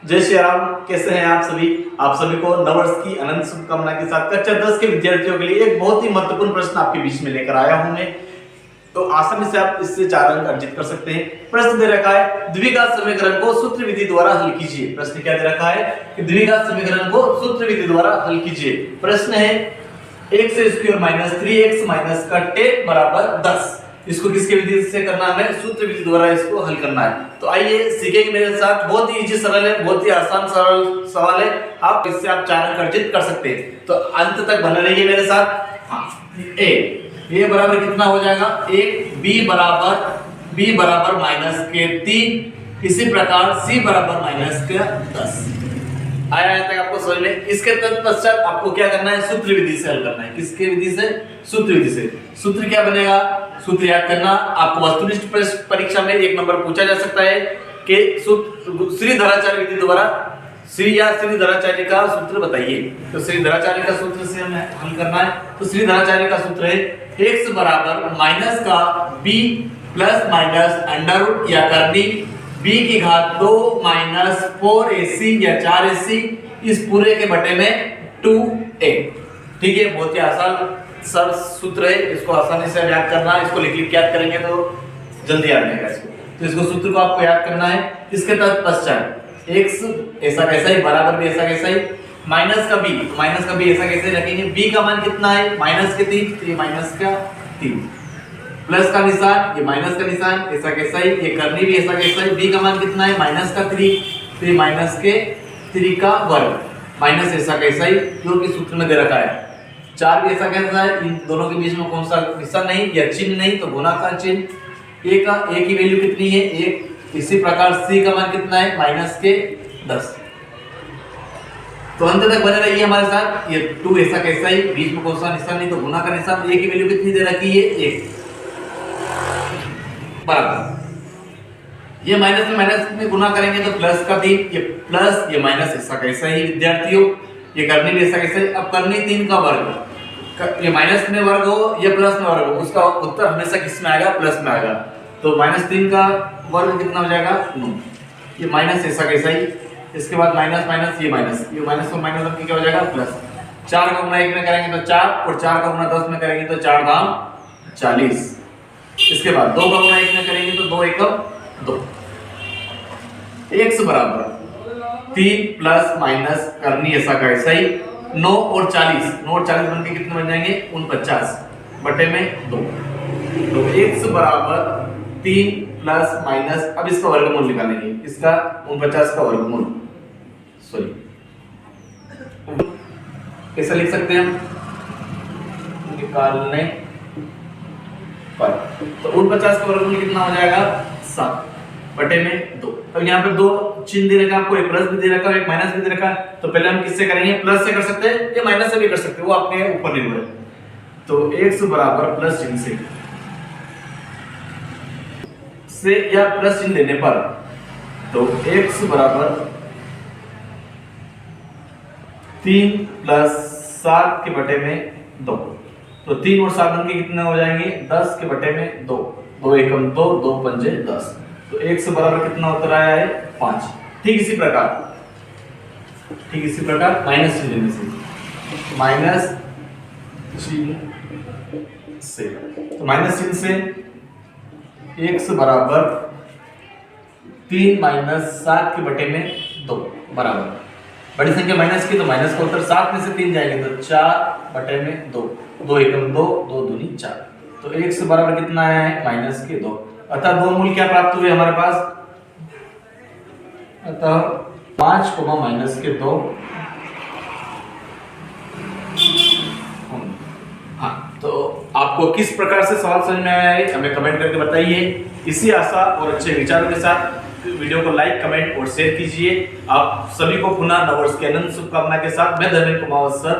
जय श्री राम। कैसे हैं आप सभी? आप सभी को नववर्ष की अनंत शुभकामना के साथ कक्षा 10 के विद्यार्थियों के लिए एक बहुत ही महत्वपूर्ण प्रश्न आपके बीच में लेकर आया हूं मैं। तो आसानी से आप इससे 4 अंक अर्जित कर सकते हैं। प्रश्न दे रखा है द्विघात समीकरण को सूत्र विधि द्वारा हल कीजिए। प्रश्न क्या दे रखा है कि द्विघात समीकरण को सूत्र विधि द्वारा हल कीजिए। प्रश्न है x square minus 3x minus का 10 बराबर 10। इसको किसके विधि से करना है? सूत्र विधि द्वारा इसको हल करना है। तो आइए सीखेंगे मेरे साथ। बहुत ही इजी सरल है, बहुत ही आसान सरल सवाल है। आप इससे आप 4 अंक अर्जित कर सकते हैं। तो अंत तक बने रहिए मेरे साथ। हाँ, ए बराबर कितना हो जाएगा? 1 b बराबर माइनस के 3। इसी प्रकार c बराबर माइनस के 10। आया तक आपको समझ में? इसके तत्पश्चात आपको क्या करना है? सूत्र विधि से हल करना है। किसके विधि से? सूत्र विधि से। सूत्र क्या बनेगा? सूत्र याद करना। आपको वस्तुनिष्ठ परीक्षा में 1 नंबर पूछा जा सकता है कि श्रीधराचार्य विधि द्वारा श्रीधराचार्य का सूत्र बताइए। तो श्रीधराचार्य का सूत्र से हमें हल करना है। तो श्रीधराचार्य का सूत्र है x बराबर माइनस का b plus minus under root या करनी b की घात 2 माइनस 4ac या 4ac इस पूरे के बटे में 2a। ठीक है, बहुत ही आसान सर सूत्र है। इसको आसानी से याद करना है। इसको लिख याद करेंगे तो जल्दी याद रहेगा इसको। तो इसको सूत्र को आपको याद करना है। इसके तत्पश्चात x ऐसा कैसा ही बराबर भी ऐसा कैसा ही माइनस का b ऐसा कैसे रखेंगे? b का मान कितना है? माइनस के 3, तो ये माइनस का 3 प्लस का निशान, ये माइनस का निशान ऐसा कैसा ही, ये करनी भी ऐसा कैसा ही। b का मान कितना है? माइनस का 3, तो ये माइनस के 3 का वर्ग माइनस ऐसा कैसा ही जो कि सूत्र में दे रखा है। 4 भी ऐसा कैसा है। इन दोनों के बीच में कौन सा निशान नहीं या चिन्ह नहीं, तो गुणा का चिन्ह। a की वैल्यू कितनी है? 1। इसी प्रकार c का मान कितना है? माइनस के 10। तो अंत तक बने रहिए हमारे साथ। ये 2 ऐसा कैसा ही, बीच में कौन सा निशान नहीं, तो गुणा का निशान। a की वैल्यू कितनी दे रखी है? 1 बराबर। ये माइनस में गुणा करेंगे तो प्लस का 3, ये प्लस ये माइनस ऐसा कैसा ही विद्यार्थियों। ये करनी भी ऐसा कैसा ही। अब करनी 3 का वर्ग, ये माइनस में वर्ग हो या प्लस में वर्ग हो, उसका उत्तर हमेशा किस में आएगा? प्लस में आएगा। तो -3 का वर्ग कितना हो जाएगा? 9। ये माइनस ऐसा कैसा ही। इसके बाद माइनस माइनस ये माइनस और माइनस क्या हो जाएगा? प्लस। 4 का गुणा 1 में करेंगे तो 4 और 4 का गुणा 10 में करेंगे तो 4 दाम 40। इसके बाद 2 का गुणा 1 में करेंगे तो 2 एकम 2। x बराबर 3 प्लस माइनस करनी ऐसा कैसा ही 9 और 40 बनके कितने बन जाएंगे? 49 बटे में 2। तो x बराबर 3 प्लस माइनस, अब इसका वर्गमूल निकालेंगे। इसका 49 का वर्गमूल कैसे लिख सकते हैं हम? निकालने पर तो 49 का वर्गमूल कितना हो जाएगा? 7 बटे में 2। अब यहाँ पे 2 चिन्ह दे रखा है आपको, एक प्लस भी दे रखा है, एक माइनस भी दे रखा है। तो पहले हम किससे करेंगे? प्लस से कर सकते हैं या माइनस से भी कर सकते हैं, वो आपके ऊपर निर्भर है। तो x बराबर प्लस चिन्ह से या प्लस चिन्ह देने पर, तो x बराबर 3 प्लस 7 के बटे में 2। तो 3 और 7 के कितने हो जाएंगे? 10 के बटे में 2। 2 एकम 2, 2 पंजे 10। तो x बराबर कितना उत्तर आया है? 5। ठीक इसी प्रकार माइनस चिन्ह लेने से, माइनस चिन्ह से x बराबर 3 माइनस 7 के बटे में 2 बराबर। बड़ी संख्या माइनस की तो माइनस का उत्तर 7 में से 3 जाएंगे तो 4 बटे में 2। 2 एकम 2, 2 दूनी 4। तो x बराबर कितना आया है? माइनस के 2। अतः 2 मूल क्या प्राप्त हुए हमारे पास? अतः 5 माइनस के 2। हाँ, तो आपको किस प्रकार से सवाल समझ में आया है हमें कमेंट करके बताइए। इसी आशा और अच्छे विचारों के साथ वीडियो को लाइक, कमेंट और शेयर कीजिए। आप सभी को पुनः नववर्ष की अनंत शुभकामना के साथ मैं धर्मेंद्र कुमावत सर